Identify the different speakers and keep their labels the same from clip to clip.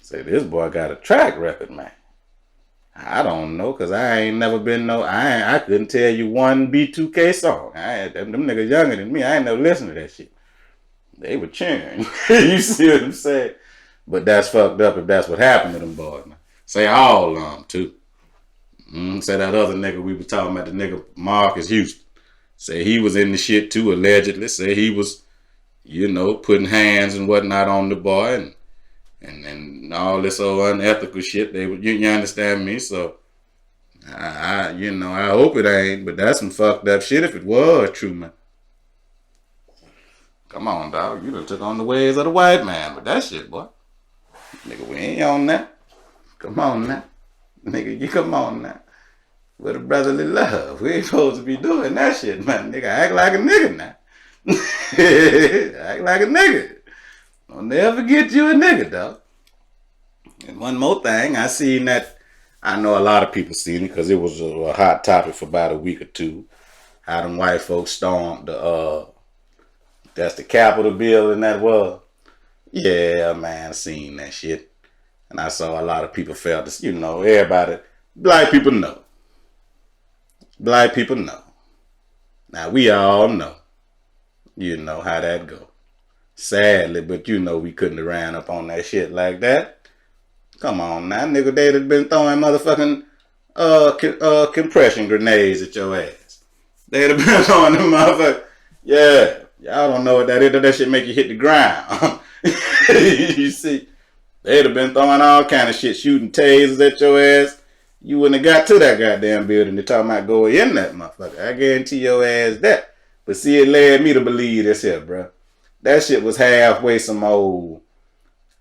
Speaker 1: Say, this boy got a track record, man. I don't know, cause I ain't never been I couldn't tell you one B2K song. Them niggas younger than me. I ain't never listened to that shit. They were cheering. You see what I'm saying? But that's fucked up if that's what happened to them boys, man. Say all of them too. Say that other nigga we were talking about, the nigga Marcus Houston. Say he was in the shit too, allegedly. Say he was, putting hands and whatnot on the boy and all this old unethical shit. You understand me? So I hope it ain't, but that's some fucked up shit if it was true, man. Come on, dog. You done took on the ways of the white man, but that shit, boy. Nigga, we ain't on that. Come on now. Nigga, you come on now. With a brotherly love. We ain't supposed to be doing that shit, man. Nigga, act like a nigga now. Act like a nigga. Don't never forget you a nigga, dog. And one more thing, I seen that. I know a lot of people seen it because it was a hot topic for about a week or two. How them white folks stormed that's the Capitol building that was. Yeah, man, I seen that shit. And I saw a lot of people felt this, everybody, black people know. Black people know. Now, we all know. How that go. Sadly, but we couldn't have ran up on that shit like that. Come on now, nigga, they'd have been throwing motherfucking compression grenades at your ass. They'd have been throwing them motherfuckers. Yeah, y'all don't know what that is. That shit make you hit the ground. You see, they'd have been throwing all kind of shit, shooting tasers at your ass. You wouldn't have got to that goddamn building to talk about going in that motherfucker. I guarantee your ass that. But see, it led me to believe this here, bro. That shit was halfway some old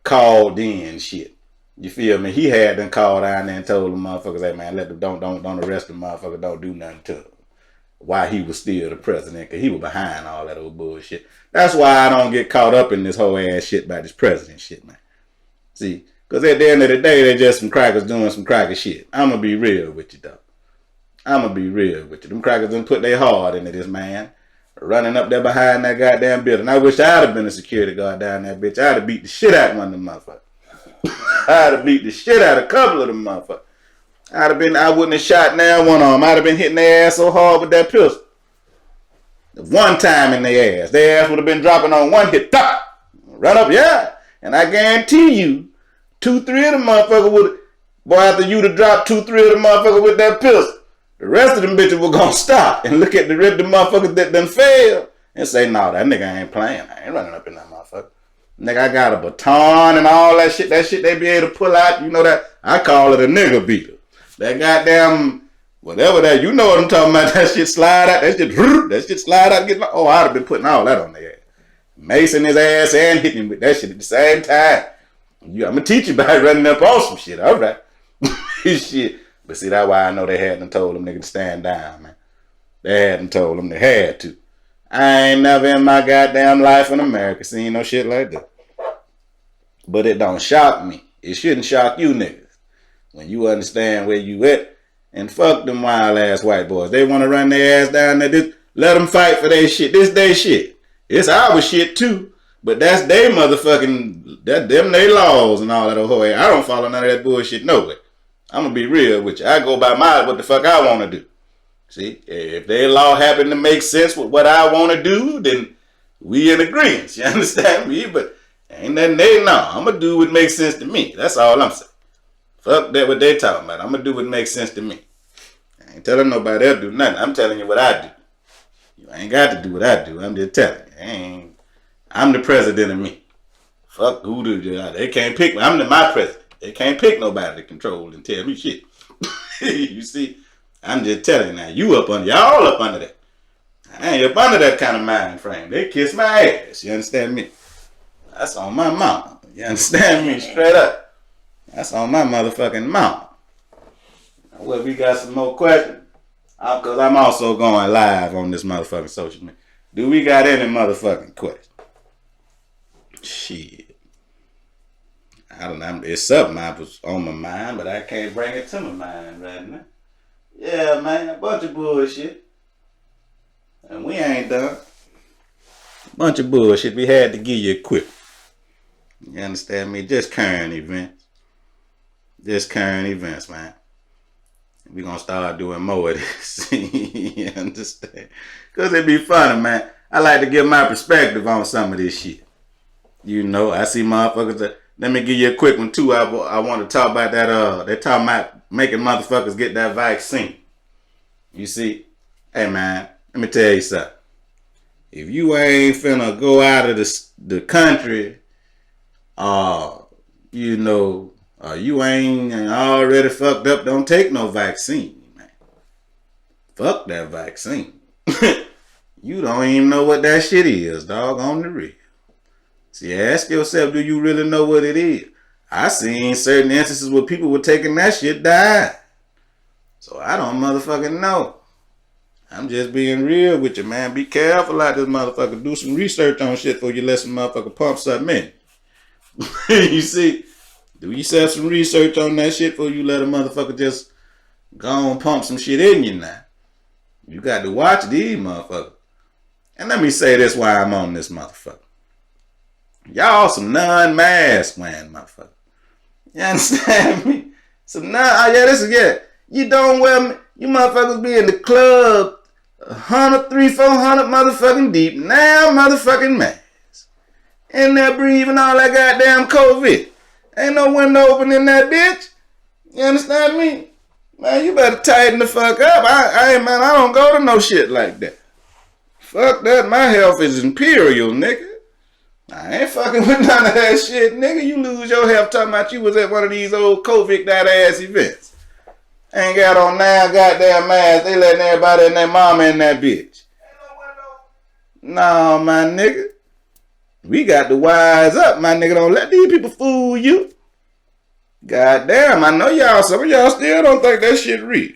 Speaker 1: called in shit. You feel me? He had them called down there and told the motherfuckers, hey man, let them don't arrest the motherfucker, don't do nothing to him. Why he was still the president, because he was behind all that old bullshit. That's why I don't get caught up in this whole ass shit about this president shit, man. See, because at the end of the day, they're just some crackers doing some cracker shit. I'm going to be real with you, though. I'm going to be real with you. Them crackers done put their heart into this, man. Running up there behind that goddamn building. I wish I'd have been a security guard down there, bitch. I'd have beat the shit out of one of them motherfuckers. I'd have beat the shit out of a couple of them motherfuckers. I wouldn't have shot down one of them. I'd have been hitting their ass so hard with that pistol. One time in their ass would have been dropping on one hit. Top! Run up, yeah. And I guarantee you, 2-3 of them motherfuckers would, boy, after you'd have dropped 2-3 of them motherfuckers with that pistol, the rest of them bitches were gonna stop and look at the motherfuckers that done failed and say, no, that nigga ain't playing. I ain't running up in that motherfucker. Nigga, I got a baton and all that shit. That shit they be able to pull out. You know that? I call it a nigga beater. That goddamn, whatever that, you know what I'm talking about. That shit slide out. That shit slide out. I'd have been putting all that on their ass. Macing his ass and hitting him with that shit at the same time. I'm going to teach you about running up on some shit. All right. Shit. But see, that's why I know they hadn't told them nigga to stand down, man. They hadn't told them they had to. I ain't never in my goddamn life in America seen no shit like that. But it don't shock me. It shouldn't shock you niggas. When you understand where you at. And fuck them wild ass white boys. They want to run their ass down there. Let them fight for their shit. This they shit. It's our shit too. But that's they motherfucking, them they laws and all that old way. I don't follow none of that bullshit no way. I'm going to be real with you. I go by what the fuck I want to do. See, if their law happen to make sense with what I want to do, then we in agreement. You understand me? But ain't nothing they know. I'm going to do what makes sense to me. That's all I'm saying. Fuck that what they talking about. I'm going to do what makes sense to me. I ain't telling nobody else to do nothing. I'm telling you what I do. You ain't got to do what I do. I'm just telling you. I'm the president of me. Fuck who do you? They can't pick me. I'm my president. They can't pick nobody to control and tell me shit. You see? I'm just telling you now. Y'all up under that. I ain't up under that kind of mind frame. They kiss my ass. You understand me? That's on my mama. You understand me? Straight up. That's on my motherfucking mama. Well, we got some more questions. Because I'm also going live on this motherfucking social media. Do we got any motherfucking questions? Shit. I don't know. It's something I was on my mind, but I can't bring it to my mind right now. Yeah, man. A bunch of bullshit. And we ain't done. Bunch of bullshit. We had to give you a quick. You understand me? Just current events. Just current events, man. We're gonna start doing more of this. You understand? Because it be funny, man. I like to give my perspective on some of this shit. You know, I see motherfuckers that, let me give you a quick one too. I want to talk about that. They talking about making motherfuckers get that vaccine. You see, hey man, let me tell you something. If you ain't finna go out of the country, you know, you ain't already fucked up, don't take no vaccine, man. Fuck that vaccine. You don't even know what that shit is, dog, on the real. See, ask yourself, do you really know what it is? I seen certain instances where people were taking that shit died. So I don't motherfucking know. I'm just being real with you, man. Be careful out this motherfucker. Do some research on shit before you let some motherfucker pump something in. You see? Do yourself some research on that shit before you let a motherfucker just go and pump some shit in you now. You got to watch these motherfuckers. And let me say this while I'm on this motherfucker. Y'all some non-mask wearing motherfucker. You understand me? Some you don't wear, you motherfuckers be in the club 100, 300, 400 motherfucking deep. Now motherfucking masks. In there breathing all that goddamn COVID. Ain't no window open in that bitch. You understand me? Man, you better tighten the fuck up. I don't go to no shit like that. Fuck that. My health is imperial, nigga. I ain't fucking with none of that shit, nigga. You lose your health talking about you was at one of these old COVID that ass events. Ain't got on now goddamn mask. They letting everybody and their mama in that bitch. No, my nigga. We got to wise up, my nigga. Don't let these people fool you. Goddamn, I know y'all, some of y'all still don't think that shit real.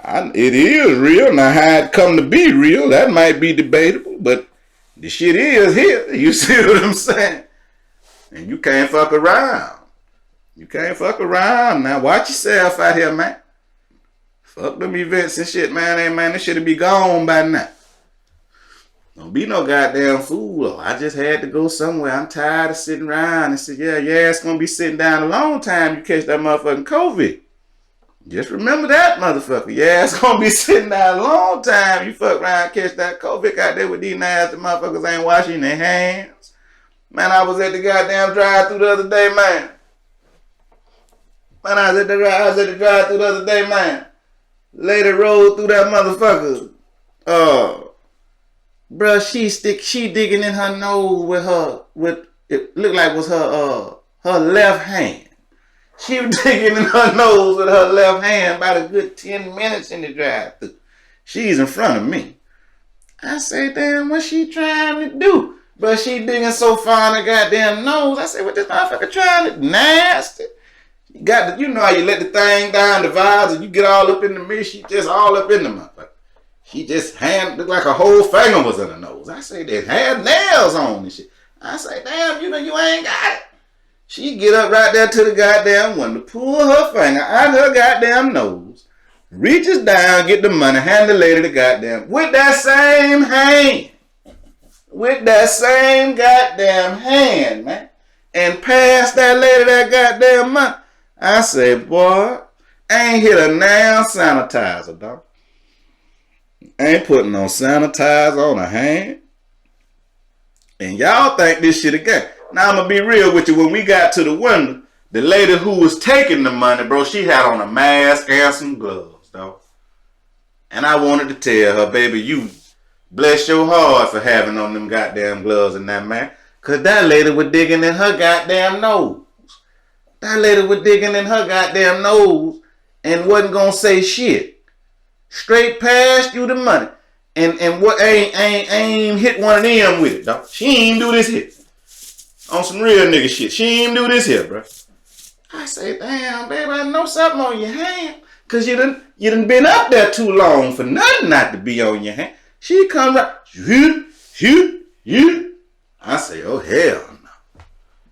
Speaker 1: It is real. Now, how it come to be real, that might be debatable, but the shit is here. You see what I'm saying? And you can't fuck around. You can't fuck around. Now, watch yourself out here, man. Fuck them events and shit, man. Hey, man, this shit'll be gone by now. Don't be no goddamn fool. Oh, I just had to go somewhere. I'm tired of sitting around and say, yeah, it's gonna be sitting down a long time you catch that motherfucking COVID. Just remember that, motherfucker. Yeah, it's gonna be sitting down a long time you fuck around and catch that COVID out there with these nasty motherfuckers ain't washing their hands. Man, I was at the goddamn drive-thru the other day, man. I was at the drive-thru the other day, man. Lady rolled through that motherfucker. Bruh, she digging in her nose with it looked like it was her left hand. She was digging in her nose with her left hand about a good 10 minutes in the drive-thru. She's in front of me. I say, damn, what's she trying to do? But she digging so far in her goddamn nose. I say, what this motherfucker trying to do? Nasty. You know how you let the thing down the visor and you get all up in the mirror. She just all up in the motherfucker. She just looked like her whole finger was in her nose. I say, they had nails on and shit. I say, damn, you ain't got it. She get up right there to the goddamn window, pull her finger out her goddamn nose, reaches down, get the money, hand the lady the goddamn, with that same hand. With that same goddamn hand, man. And pass that lady that goddamn money. I say, boy, ain't hit a nail sanitizer, dog. Ain't putting no sanitizer on her hand. And y'all think this shit again. Now I'm gonna be real with you. When we got to the window, the lady who was taking the money, bro, she had on a mask and some gloves, dog. And I wanted to tell her, baby, you bless your heart for having on them goddamn gloves and that mask. Cause that lady was digging in her goddamn nose. That lady was digging in her goddamn nose and wasn't gonna say shit. Straight past you the money. And what ain't hit one of them with it, dog. She ain't do this here. On some real nigga shit. She ain't do this here, bro. I say, damn, baby, I know something on your hand. Cause you done been up there too long for nothing not to be on your hand. She come right, you. I say, oh hell no.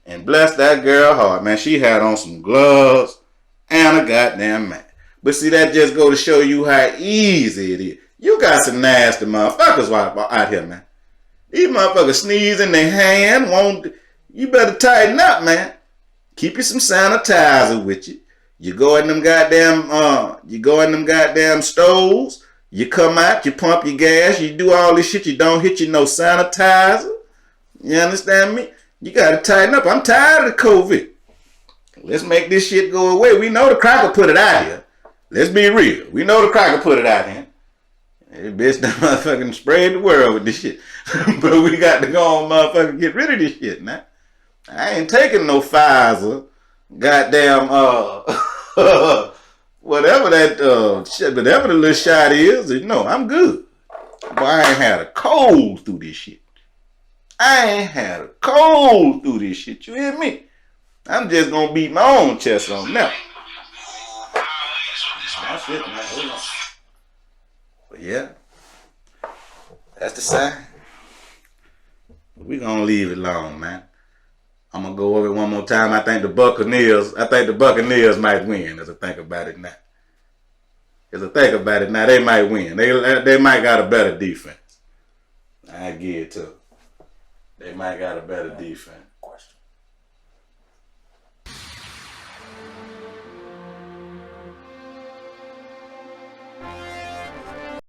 Speaker 1: And bless that girl heart, man. She had on some gloves and a goddamn mask. But see, that just go to show you how easy it is. You got some nasty motherfuckers out here, man. These motherfuckers sneeze in their hand. You better tighten up, man. Keep you some sanitizer with you. You go in them goddamn stoves. You come out, you pump your gas, you do all this shit. You don't hit you no sanitizer. You understand me? You gotta tighten up. I'm tired of the COVID. Let's make this shit go away. We know the cracker put it out here. Let's be real. We know the cracker put it out here. Hey, bitch, that motherfucking sprayed the world with this shit. But we got to go on, motherfucking get rid of this shit now. I ain't taking no Pfizer. Goddamn, whatever that shit, whatever the little shot is, I'm good. But I ain't had a cold through this shit. You hear me? I'm just gonna beat my own chest on that. That's it, man. Hold on. But yeah, that's the sign. We gonna leave it alone, man. I'm gonna go over it one more time. I think the Buccaneers might win. As I think about it now, they might win. They might got a better defense. I give it to them. They might got a better defense.